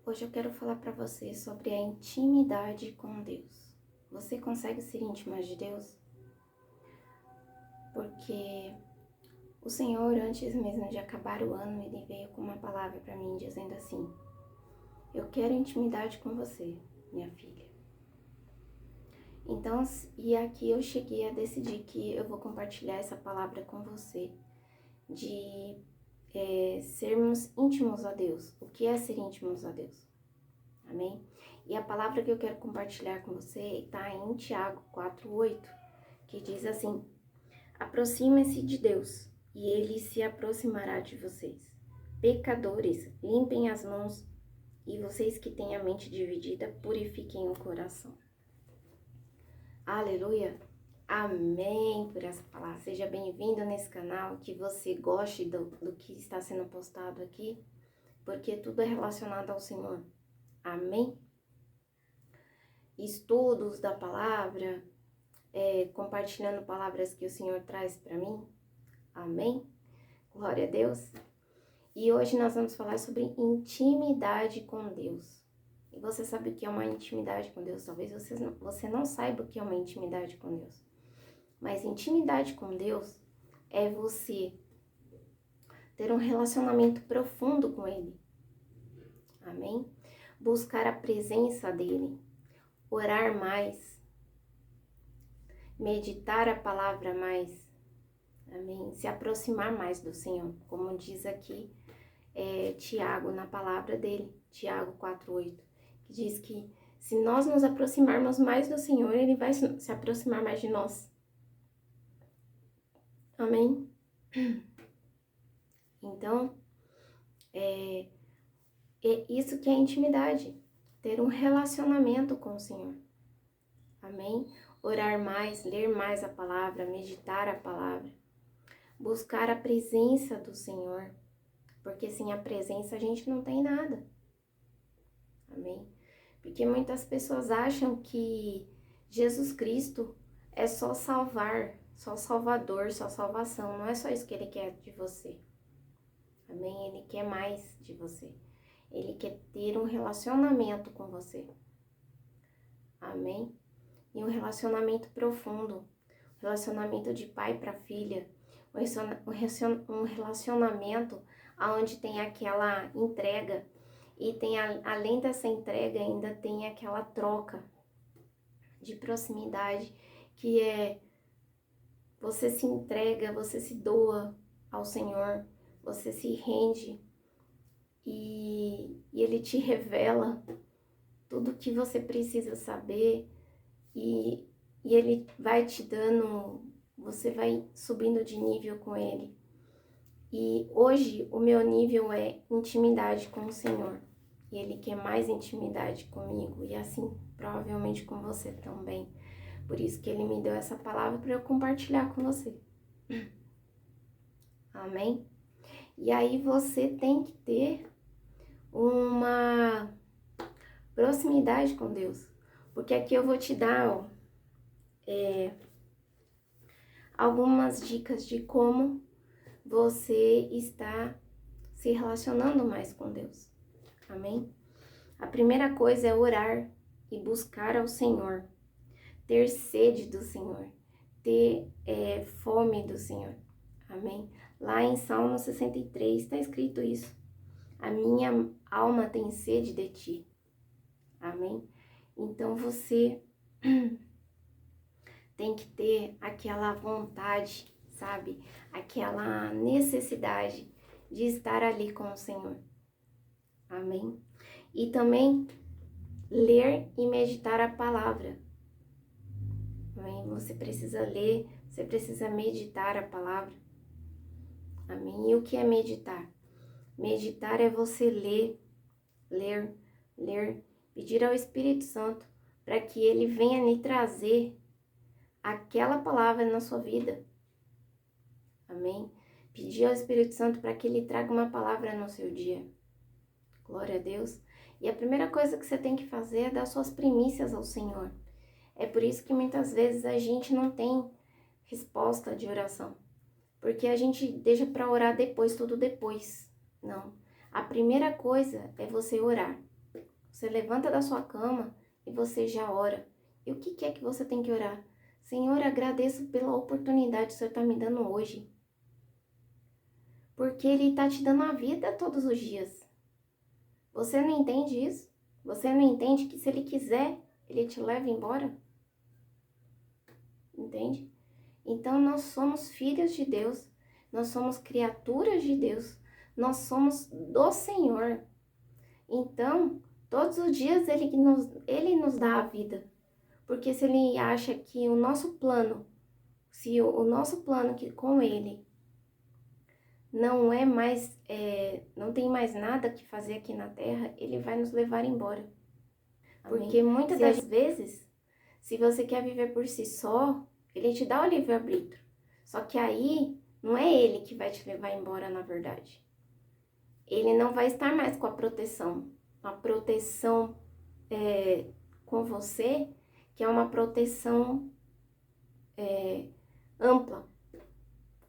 Hoje eu quero falar para você sobre a intimidade com Deus. Você consegue ser íntima de Deus? Porque o Senhor, antes mesmo de acabar o ano, Ele veio com uma palavra para mim, dizendo assim: eu quero intimidade com você, minha filha. Então, e aqui eu cheguei a decidir que eu vou compartilhar essa palavra com você, de sermos íntimos a Deus. O que é ser íntimos a Deus? Amém? E a palavra que eu quero compartilhar com você está em Tiago 4:8, que diz assim: aproxime-se de Deus, e Ele se aproximará de vocês. Pecadores, limpem as mãos, e vocês que têm a mente dividida, purifiquem o coração. Aleluia! Amém por essa palavra. Seja bem-vindo nesse canal, que você goste do que está sendo postado aqui, porque tudo é relacionado ao Senhor. Amém? Estudos da palavra, compartilhando palavras que o Senhor traz para mim. Amém? Glória a Deus. E hoje nós vamos falar sobre intimidade com Deus. E você sabe o que é uma intimidade com Deus? Talvez você não saiba o que é uma intimidade com Deus. Mas intimidade com Deus é você ter um relacionamento profundo com Ele. Amém? Buscar a presença dEle. Orar mais. Meditar a palavra mais. Amém? Se aproximar mais do Senhor. Como diz aqui Tiago na palavra dele. Tiago 4:8. Que diz que se nós nos aproximarmos mais do Senhor, Ele vai se aproximar mais de nós. Amém? Então, é isso que é intimidade. Ter um relacionamento com o Senhor. Amém? Orar mais, ler mais a palavra, meditar a palavra. Buscar a presença do Senhor. Porque sem a presença a gente não tem nada. Amém? Porque muitas pessoas acham que Jesus Cristo é só salvar, só salvador, só salvação. Não é só isso que Ele quer de você. Amém? Ele quer mais de você. Ele quer ter um relacionamento com você. Amém? E um relacionamento profundo. Um relacionamento de pai para filha. Um relacionamento onde tem aquela entrega. E tem, além dessa entrega, ainda tem aquela troca de proximidade, que é você se entrega, você se doa ao Senhor, você se rende e Ele te revela tudo o que você precisa saber e Ele vai te dando, você vai subindo de nível com Ele. E hoje o meu nível é intimidade com o Senhor. E Ele quer mais intimidade comigo. E assim, provavelmente com você também. Por isso que Ele me deu essa palavra para eu compartilhar com você. Amém? E aí você tem que ter uma proximidade com Deus. Porque aqui eu vou te dar algumas dicas de como você está se relacionando mais com Deus. Amém? A primeira coisa é orar e buscar ao Senhor. Ter sede do Senhor. Ter fome do Senhor. Amém? Lá em Salmo 63 está escrito isso. A minha alma tem sede de ti. Amém? Então você tem que ter aquela vontade, sabe? Aquela necessidade de estar ali com o Senhor. Amém? E também ler e meditar a palavra. Amém? Você precisa ler, você precisa meditar a palavra. Amém? E o que é meditar? Meditar é você ler, pedir ao Espírito Santo para que Ele venha lhe trazer aquela palavra na sua vida. Amém? Pedir ao Espírito Santo para que Ele traga uma palavra no seu dia. Glória a Deus. E a primeira coisa que você tem que fazer é dar suas primícias ao Senhor. É por isso que muitas vezes a gente não tem resposta de oração. Porque a gente deixa para orar depois, tudo depois. Não. A primeira coisa é você orar. Você levanta da sua cama e você já ora. E o que é que você tem que orar? Senhor, agradeço pela oportunidade que o Senhor está me dando hoje. Porque Ele está te dando a vida todos os dias. Você não entende isso? Você não entende que se Ele quiser, Ele te leva embora? Entende? Então nós somos filhos de Deus. Nós somos criaturas de Deus. Nós somos do Senhor. Então, todos os dias Ele nos dá a vida. Porque se Ele acha que o nosso plano, se o nosso plano que com Ele não é mais, não tem mais nada que fazer aqui na Terra, Ele vai nos levar embora. Amém? Porque muitas das vezes, se você quer viver por si só, Ele te dá o livre-arbítrio. Só que aí, não é Ele que vai te levar embora, na verdade. Ele não vai estar mais com a proteção com você, que é uma proteção ampla,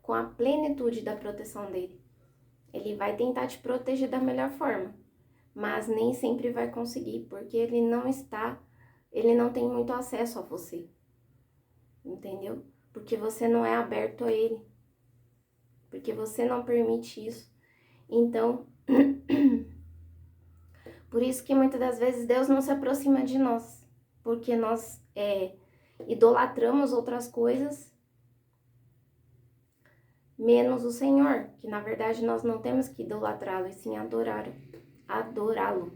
com a plenitude da proteção dele. Ele vai tentar te proteger da melhor forma, mas nem sempre vai conseguir, porque ele não tem muito acesso a você, entendeu? Porque você não é aberto a ele, porque você não permite isso. Então, por isso que muitas das vezes Deus não se aproxima de nós, porque nós idolatramos outras coisas, menos o Senhor, que na verdade nós não temos que idolatrá-lo, e sim adorá-lo.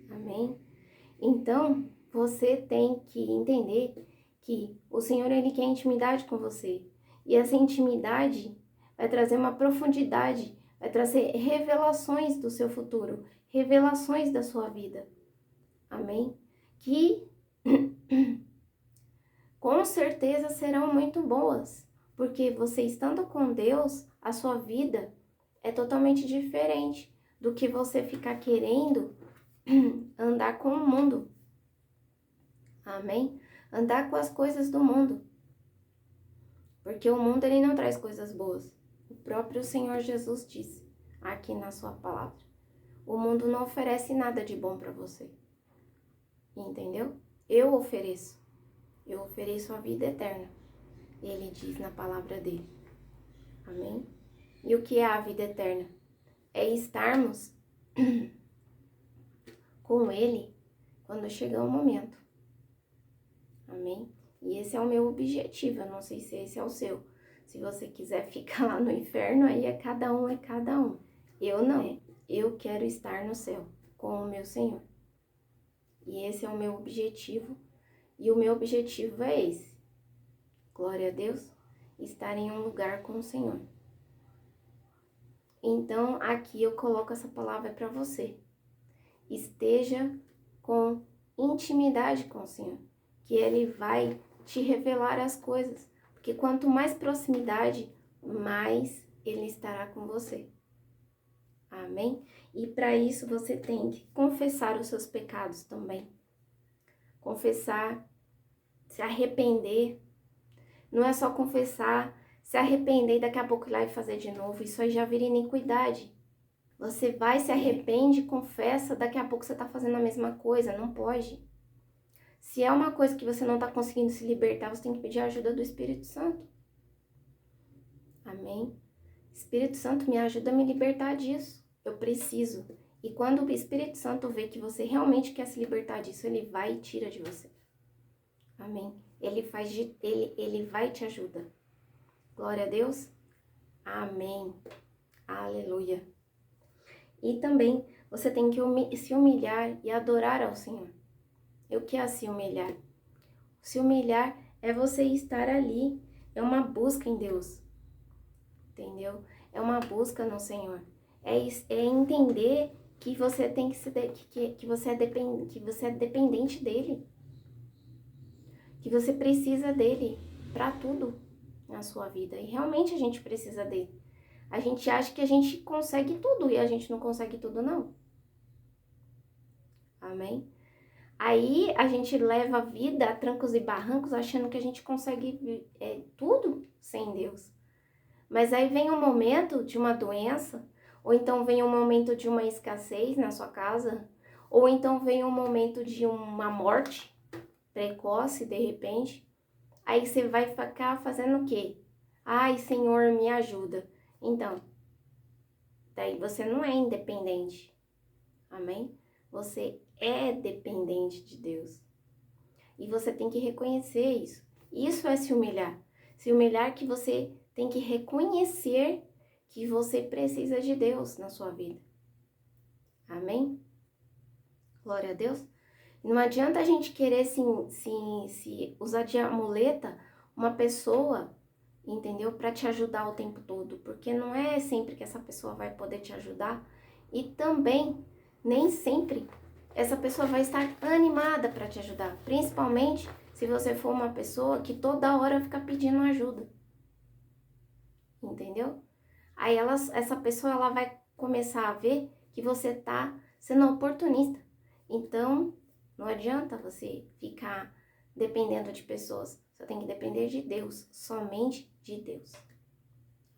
Amém? Então, você tem que entender que o Senhor, Ele quer intimidade com você. E essa intimidade vai trazer uma profundidade, vai trazer revelações do seu futuro, revelações da sua vida. Amém? Que com certeza serão muito boas, porque você estando com Deus, a sua vida é totalmente diferente do que você ficar querendo andar com o mundo. Amém? Andar com as coisas do mundo. Porque o mundo, ele não traz coisas boas. O próprio Senhor Jesus disse aqui na sua palavra. O mundo não oferece nada de bom para você. Entendeu? Eu ofereço a vida eterna. Ele diz na palavra dele. Amém? E o que é a vida eterna? É estarmos com ele quando chegar o momento. Amém? E esse é o meu objetivo. Eu não sei se esse é o seu. Se você quiser ficar lá no inferno, aí é cada um. Eu não. Eu quero estar no céu com o meu Senhor. E esse é o meu objetivo. E o meu objetivo é esse. Glória a Deus. Estar em um lugar com o Senhor. Então, aqui eu coloco essa palavra para você. Esteja com intimidade com o Senhor. Que Ele vai te revelar as coisas. Porque quanto mais proximidade, mais Ele estará com você. Amém? E para isso você tem que confessar os seus pecados também. Confessar, se arrepender. Não é só confessar, se arrepender e daqui a pouco ir lá e fazer de novo. Isso aí já vira iniquidade. Você vai, se arrepende, confessa, daqui a pouco você está fazendo a mesma coisa. Não pode. Se é uma coisa que você não está conseguindo se libertar, você tem que pedir a ajuda do Espírito Santo. Amém? Espírito Santo, me ajuda a me libertar disso. Eu preciso. E quando o Espírito Santo vê que você realmente quer se libertar disso, ele vai e tira de você. Amém? Ele vai te ajudar. Glória a Deus. Amém. Aleluia. E também você tem que se humilhar e adorar ao Senhor. E o que é se humilhar? Se humilhar é você estar ali. É uma busca em Deus. Entendeu? É uma busca no Senhor. É entender que você tem que você é dependente dele. Que você precisa dele para tudo na sua vida. E realmente a gente precisa dele. A gente acha que a gente consegue tudo e a gente não consegue tudo, não. Amém? Aí a gente leva a vida a trancos e barrancos achando que a gente consegue tudo sem Deus. Mas aí vem um momento de uma doença, ou então vem um momento de uma escassez na sua casa, Ou então vem um momento de uma morte precoce, de repente. Aí você vai ficar fazendo o quê? Ai, Senhor, me ajuda. Então, daí você não é independente. Amém? Você é dependente de Deus. E você tem que reconhecer isso. Isso é se humilhar. Se humilhar que você tem que reconhecer que você precisa de Deus na sua vida. Amém? Glória a Deus. Não adianta a gente querer se usar de amuleta uma pessoa, entendeu? Para te ajudar o tempo todo. Porque não é sempre que essa pessoa vai poder te ajudar. E também, nem sempre, essa pessoa vai estar animada para te ajudar. Principalmente se você for uma pessoa que toda hora fica pedindo ajuda. Entendeu? Aí essa pessoa ela vai começar a ver que você tá sendo oportunista. Então, não adianta você ficar dependendo de pessoas. Você tem que depender de Deus, somente de Deus.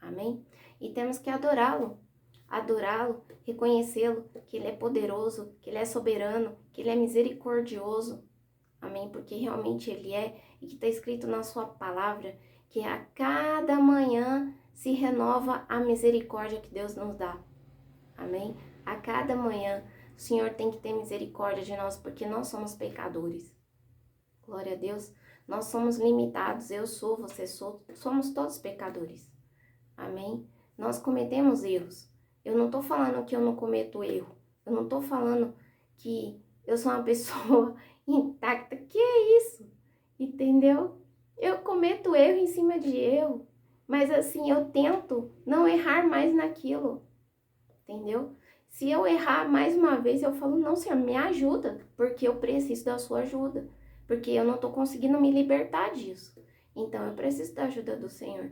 Amém? E temos que adorá-lo. Adorá-lo, reconhecê-lo, que ele é poderoso, que ele é soberano, que ele é misericordioso. Amém? Porque realmente ele é, e que está escrito na sua palavra, que a cada manhã se renova a misericórdia que Deus nos dá. Amém? A cada manhã o Senhor tem que ter misericórdia de nós, porque nós somos pecadores. Glória a Deus. Nós somos limitados, eu sou, você sou, somos todos pecadores. Amém? Nós cometemos erros. Eu não tô falando que eu não cometo erro. Eu não tô falando que eu sou uma pessoa intacta. Que é isso? Entendeu? Eu cometo erro em cima de erro. Mas assim, eu tento não errar mais naquilo. Entendeu? Se eu errar mais uma vez, eu falo, não, Senhor, me ajuda. Porque eu preciso da sua ajuda. Porque eu não tô conseguindo me libertar disso. Então, eu preciso da ajuda do Senhor.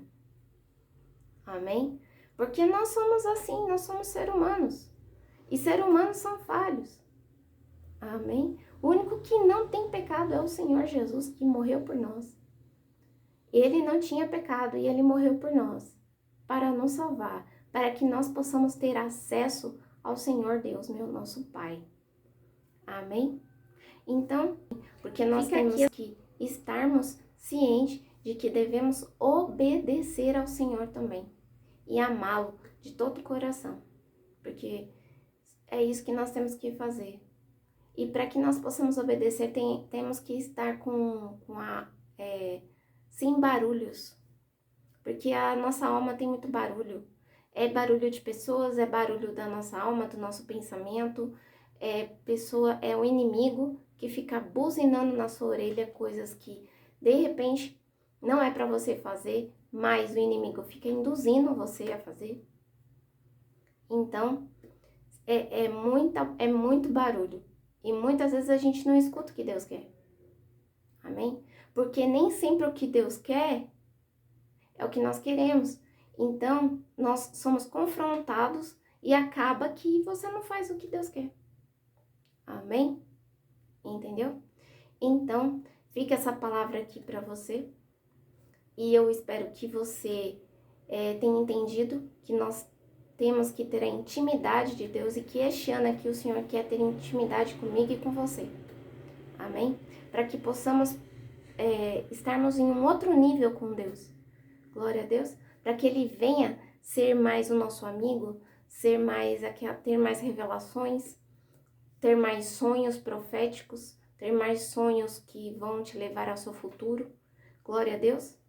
Amém? Porque nós somos assim, nós somos seres humanos. E seres humanos são falhos. Amém? O único que não tem pecado é o Senhor Jesus, que morreu por nós. Ele não tinha pecado e ele morreu por nós, para nos salvar, para que nós possamos ter acesso ao Senhor Deus, meu nosso Pai. Amém? Então, porque nós temos que estarmos cientes de que devemos obedecer ao Senhor também. E amá-lo de todo o coração, porque é isso que nós temos que fazer. E para que nós possamos obedecer, temos que estar sem barulhos, porque a nossa alma tem muito barulho. É barulho de pessoas, é barulho da nossa alma, do nosso pensamento, é o inimigo que fica buzinando na sua orelha coisas que, de repente, não é para você fazer, mas o inimigo fica induzindo você a fazer. Então, é muito barulho. E muitas vezes a gente não escuta o que Deus quer. Amém? Porque nem sempre o que Deus quer é o que nós queremos. Então, nós somos confrontados e acaba que você não faz o que Deus quer. Amém? Entendeu? Então, fica essa palavra aqui para você. E eu espero que você tenha entendido que nós temos que ter a intimidade de Deus e que este ano aqui o Senhor quer ter intimidade comigo e com você. Amém? Para que possamos estarmos em um outro nível com Deus. Glória a Deus. Para que Ele venha ser mais o nosso amigo, ter mais revelações, ter mais sonhos proféticos, ter mais sonhos que vão te levar ao seu futuro. Glória a Deus.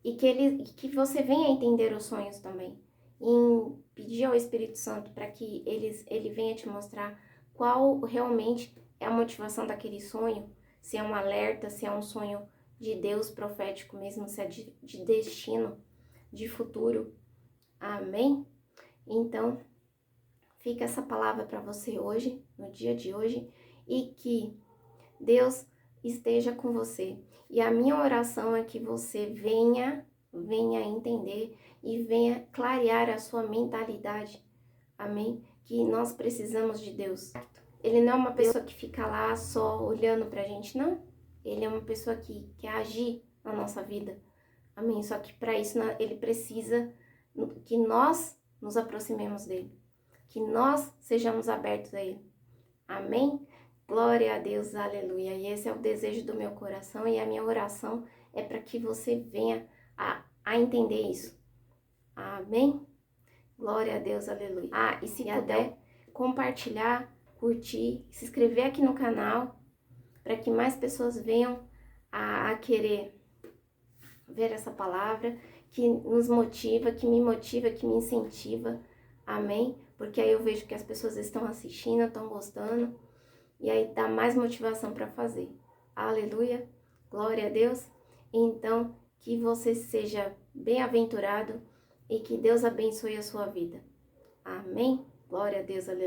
E que você venha entender os sonhos também. E pedir ao Espírito Santo para que ele venha te mostrar qual realmente é a motivação daquele sonho. Se é um alerta, se é um sonho de Deus profético mesmo, se é de destino, de futuro. Amém? Então, fica essa palavra para você hoje, no dia de hoje, e que Deus esteja com você. E a minha oração é que você venha entender e venha clarear a sua mentalidade. Amém? Que nós precisamos de Deus. Ele não é uma pessoa que fica lá só olhando pra gente, não. Ele é uma pessoa que quer agir na nossa vida. Amém? Só que para isso ele precisa que nós nos aproximemos dele. Que nós sejamos abertos a ele. Amém? Glória a Deus, aleluia. E esse é o desejo do meu coração e a minha oração é para que você venha a entender isso. Amém? Glória a Deus, aleluia. E se puder, compartilhar, curtir, se inscrever aqui no canal, para que mais pessoas venham a querer ver essa palavra, que nos motiva, que me incentiva. Amém? Porque aí eu vejo que as pessoas estão assistindo, estão gostando, e aí dá mais motivação para fazer. Aleluia, glória a Deus. Então, que você seja bem-aventurado e que Deus abençoe a sua vida. Amém? Glória a Deus, aleluia.